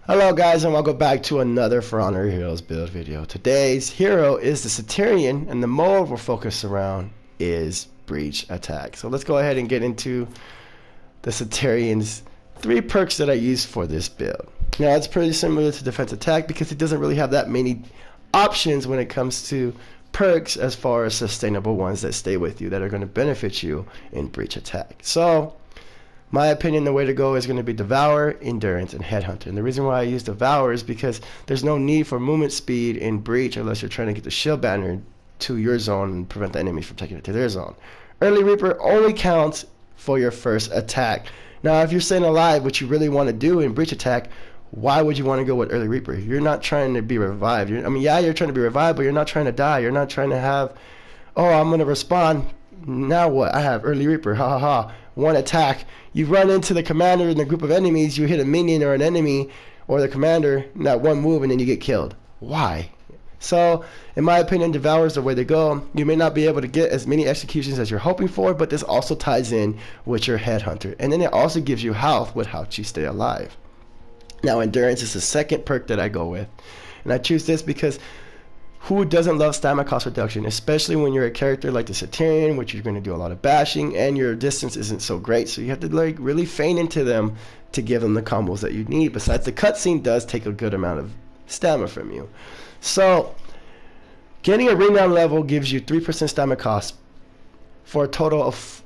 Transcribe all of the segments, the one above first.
Hello guys, and welcome back to another For Honor Heroes build video. Today's hero is the Centurion, and the mode we're focused around is Breach Attack. So let's go ahead and get into the Centurion's 3 perks that I use for this build. Now it's pretty similar to Defense Attack because it doesn't really have that many options when it comes to perks as far as sustainable ones that stay with you that are going to benefit you in Breach Attack. So my opinion, the way to go is going to be Devour, Endurance, and Headhunter. And the reason why I use Devour is because there's no need for movement speed in Breach unless you're trying to get the shield banner to your zone and prevent the enemy from taking it to their zone. Early Reaper only counts for your first attack. Now, if you're staying alive, what you really want to do in Breach Attack, why would you want to go with Early Reaper? You're not trying to be revived. You're trying to be revived, but you're not trying to die. You're not trying to have, oh, I'm going to respawn. Now what? I have Early Reaper. Ha ha ha. One attack. You run into the commander in a group of enemies, you hit a minion or an enemy or the commander in that one move, and then you get killed. Why? So, in my opinion, Devour is the way to go. You may not be able to get as many executions as you're hoping for, but this also ties in with your Headhunter. And then it also gives you health with how you stay alive. Now, Endurance is the second perk that I go with. And I choose this because who doesn't love stamina cost reduction, especially when you're a character like the Centurion, which you're going to do a lot of bashing and your distance isn't so great, so you have to like really feign into them to give them the combos that you need. Besides, the cutscene does take a good amount of stamina from you. So getting a renown level gives you 3% stamina cost for a total of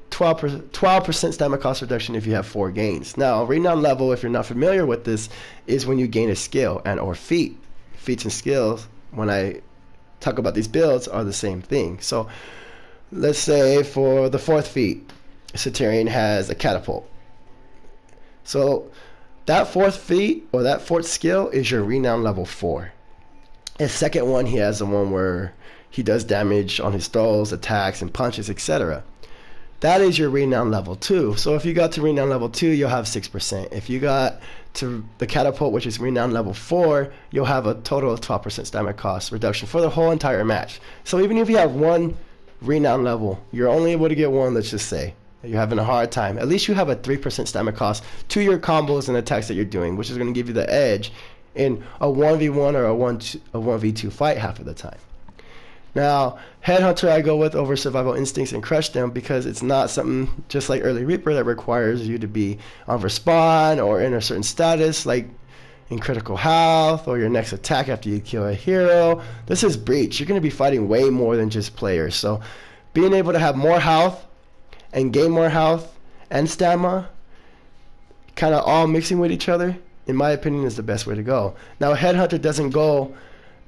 12% stamina cost reduction if you have 4 gains. Now, renown level, if you're not familiar with this, is when you gain a skill and or feat. Feats and skills, when I talk about these builds, are the same thing. So let's say for the 4th feat, Centurion has a catapult. So that 4th feat or that 4th skill is your renown level 4. His second one, he has the one where he does damage on his throws, attacks, and punches, etc. That is your renown level 2. So if you got to renown level 2, you'll have 6%. If you got to the catapult, which is renown level 4, you'll have a total of 12% stamina cost reduction for the whole entire match. So even if you have 1 renown level, you're only able to get 1, let's just say. You're having a hard time. At least you have a 3% stamina cost to your combos and attacks that you're doing, which is going to give you the edge in a 1v1 or a 1v2 fight half of the time. Now, Headhunter I go with over Survival Instincts and Crush Them because it's not something just like Early Reaper that requires you to be on respawn or in a certain status like in critical health or your next attack after you kill a hero. This is Breach. You're going to be fighting way more than just players. So being able to have more health and gain more health and stamina kind of all mixing with each other, in my opinion, is the best way to go. Now, Headhunter doesn't go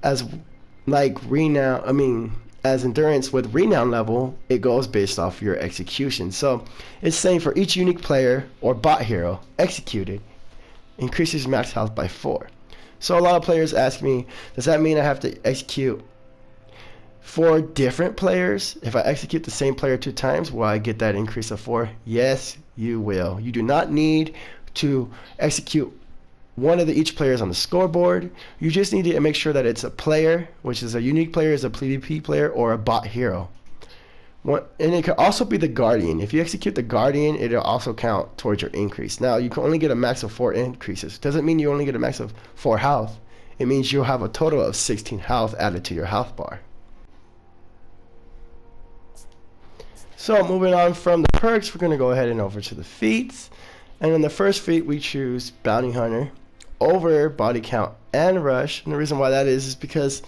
as like as Endurance. With renown level, it goes based off your execution. So it's saying for each unique player or bot hero executed, increases max health by 4. So a lot of players ask me, does that mean I have to execute 4 different players? If I execute the same player 2 times, will I get that increase of 4? Yes, you will. You do not need to execute one of each players on the scoreboard. You just need to make sure that it's a player, which is a unique player, is a PvP player, or a bot hero. And it could also be the Guardian. If you execute the Guardian, it'll also count towards your increase. Now, you can only get a max of 4 increases. Doesn't mean you only get a max of 4 health. It means you'll have a total of 16 health added to your health bar. So moving on from the perks, we're going to go ahead and over to the feats. And in the first feat, we choose Bounty Hunter over body count and rush. And the reason why that is because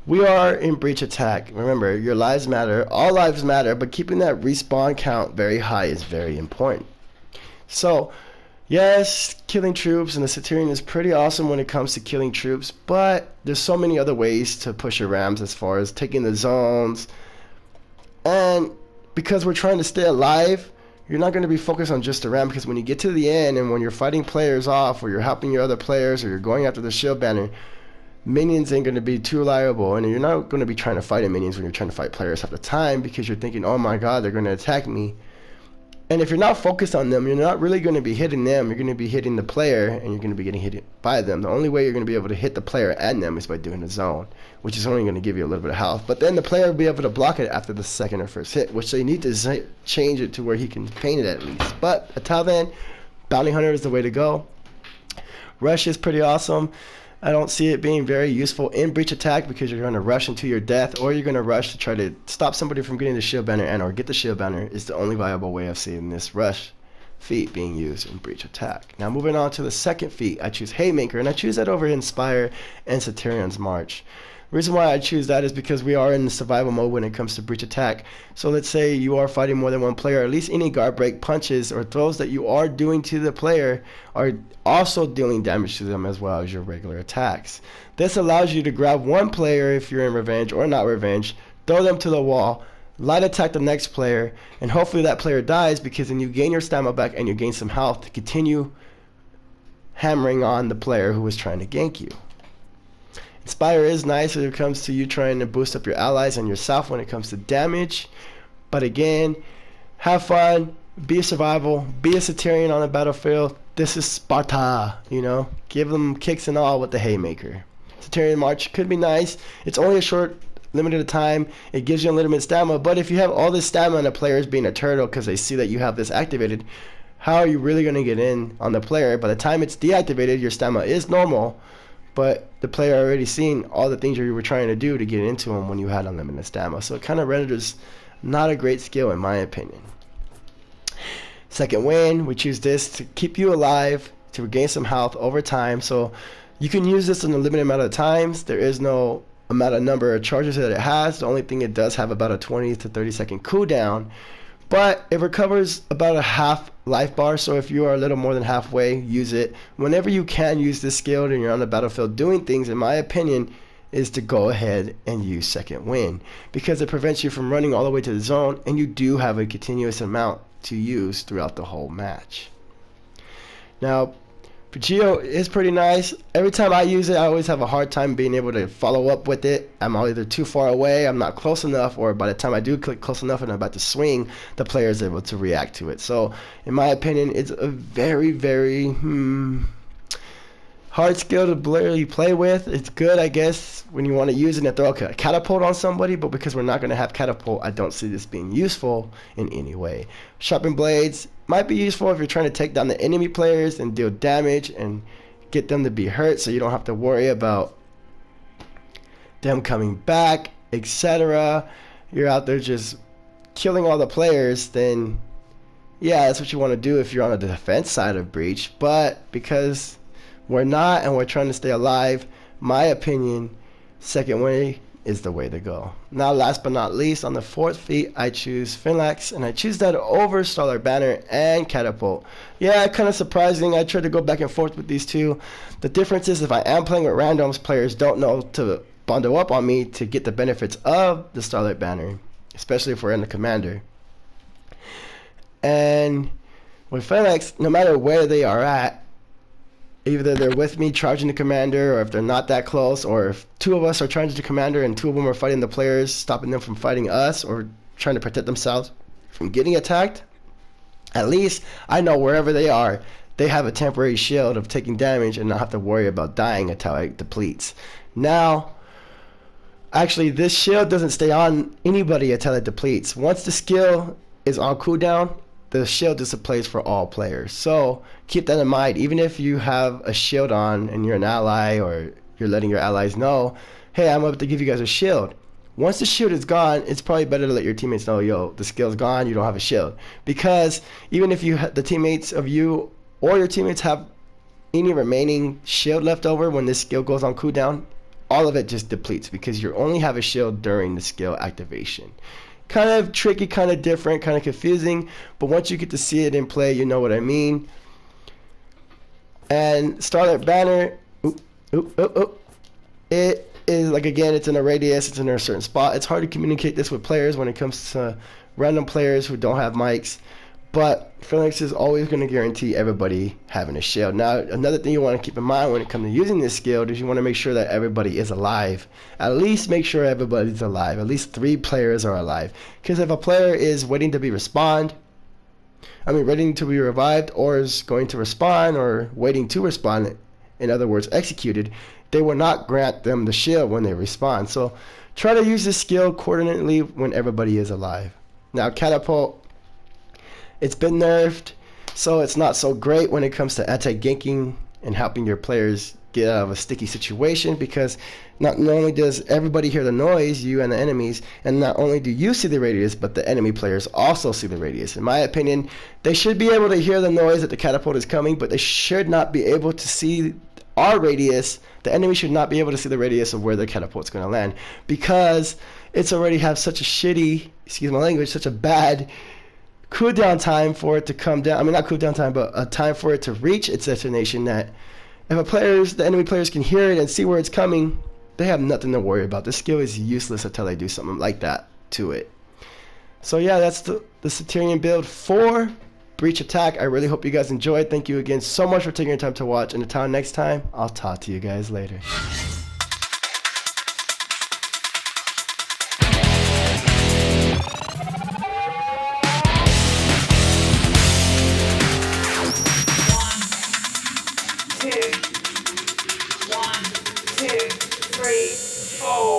we are in Breach Attack. Remember, your lives matter, all lives matter, but keeping that respawn count very high is very important. So yes, killing troops and the Centurion is pretty awesome when it comes to killing troops, but there's so many other ways to push your rams as far as taking the zones. And because we're trying to stay alive, you're not going to be focused on just the ram, because when you get to the end and when you're fighting players off or you're helping your other players or you're going after the shield banner, minions ain't going to be too reliable, and you're not going to be trying to fight minions when you're trying to fight players half the time because you're thinking, oh my god, they're going to attack me. And if you're not focused on them, you're not really going to be hitting them. You're going to be hitting the player, and you're going to be getting hit by them. The only way you're going to be able to hit the player and them is by doing the zone, which is only going to give you a little bit of health. But then the player will be able to block it after the second or first hit, which they need to change it to where he can paint it at least. But until then, Bounty Hunter is the way to go. Rush is pretty awesome. I don't see it being very useful in breach attack because you're going to rush into your death, or you're going to rush to try to stop somebody from getting the shield banner, and or get the shield banner is the only viable way of seeing this rush feat being used in breach attack. Now moving on to the second feat, I choose Haymaker, and I choose that over Inspire and Centurion's March. The reason why I choose that is because we are in the survival mode when it comes to breach attack. So let's say you are fighting more than one player, at least any guard break punches or throws that you are doing to the player are also dealing damage to them as well as your regular attacks. This allows you to grab one player if you're in revenge or not revenge, throw them to the wall, light attack the next player, and hopefully that player dies, because then you gain your stamina back and you gain some health to continue hammering on the player who was trying to gank you. Inspire is nice when it comes to you trying to boost up your allies and yourself when it comes to damage. But again, have fun, be a survival, be a Centurion on the battlefield. This is Sparta, you know. Give them kicks and all with the Haymaker. Centurion March could be nice. It's only a short, limited time. It gives you unlimited stamina. But if you have all this stamina and the player is being a turtle because they see that you have this activated, how are you really going to get in on the player? By the time it's deactivated, your stamina is normal, but the player already seen all the things you were trying to do to get into him when you had unlimited stamina. So it kind of renders not a great skill in my opinion. Second wind, we choose this to keep you alive, to regain some health over time. So you can use this in a limited amount of times. There is no amount of number of charges that it has. The only thing it does have about a 20 to 30 second cooldown, but it recovers about a half life bar. So if you are a little more than halfway, use it. Whenever you can use this skill and you're on the battlefield doing things, in my opinion, is to go ahead and use second wind, because it prevents you from running all the way to the zone, and you do have a continuous amount to use throughout the whole match. Now, Geo is pretty nice. Every time I use it, I always have a hard time being able to follow up with it. I'm either too far away, I'm not close enough, or by the time I do click close enough and I'm about to swing, the player is able to react to it. So, in my opinion, it's a very, very hard skill to barely play with. It's good, I guess, when you want to use it and throw a catapult on somebody, but because we're not going to have catapult, I don't see this being useful in any way. Sharpened blades might be useful if you're trying to take down the enemy players and deal damage and get them to be hurt, so you don't have to worry about them coming back, etc. You're out there just killing all the players, then yeah, that's what you want to do if you're on the defense side of breach. But because we're not and we're trying to stay alive, my opinion, second way is the way to go. Now, last but not least, on the fourth feat, I choose Phalanx, and I choose that over Starlight Banner and Catapult. Yeah, kind of surprising. I tried to go back and forth with these two. The difference is if I am playing with randoms, players don't know to bundle up on me to get the benefits of the Starlight Banner, especially if we're in the Commander. And with Phalanx, no matter where they are at, either they're with me charging the commander, or if they're not that close, or if two of us are charging the commander and two of them are fighting the players, stopping them from fighting us or trying to protect themselves from getting attacked, at least I know wherever they are, they have a temporary shield of taking damage and not have to worry about dying until it depletes. Now, actually, this shield doesn't stay on anybody until it depletes. Once the skill is on cooldown, the shield displays for all players. So keep that in mind. Even if you have a shield on and you're an ally, or you're letting your allies know, hey, I'm about to give you guys a shield. Once the shield is gone, it's probably better to let your teammates know, yo, the skill's gone, you don't have a shield. Because even if you the teammates of you or your teammates have any remaining shield left over when this skill goes on cooldown, all of it just depletes because you only have a shield during the skill activation. Kind of tricky, kind of different, kind of confusing, but once you get to see it in play, you know what I mean. And Starlight Banner, it is like, again, it's in a radius, it's in a certain spot. It's hard to communicate this with players when it comes to random players who don't have mics, but Phalanx is always going to guarantee everybody having a shield. Now, another thing you want to keep in mind when it comes to using this skill is you want to make sure that everybody is alive. At least make sure everybody's alive. At least 3 players are alive. Because if a player is waiting to be ready to be revived, or is going to respawn, or waiting to respawn, in other words, executed, they will not grant them the shield when they respawn. So try to use this skill coordinately when everybody is alive. Now, Catapult, it's been nerfed, so it's not so great when it comes to anti-ganking and helping your players get out of a sticky situation, because not only does everybody hear the noise, you and the enemies, and not only do you see the radius, but the enemy players also see the radius. In my opinion, they should be able to hear the noise that the catapult is coming, but they should not be able to see our radius. The enemy should not be able to see the radius of where the catapult's going to land, because it's already have such a shitty, excuse my language, such a bad cooldown time for it to come down. I mean, not cooldown time, but a time for it to reach its destination, that if the enemy players can hear it and see where it's coming, they have nothing to worry about. The skill is useless until they do something like that to it. So yeah, that's the Centurion build for Breach Attack. I really hope you guys enjoyed. Thank you again so much for taking your time to watch. And until next time, I'll talk to you guys later. One, two, three, four.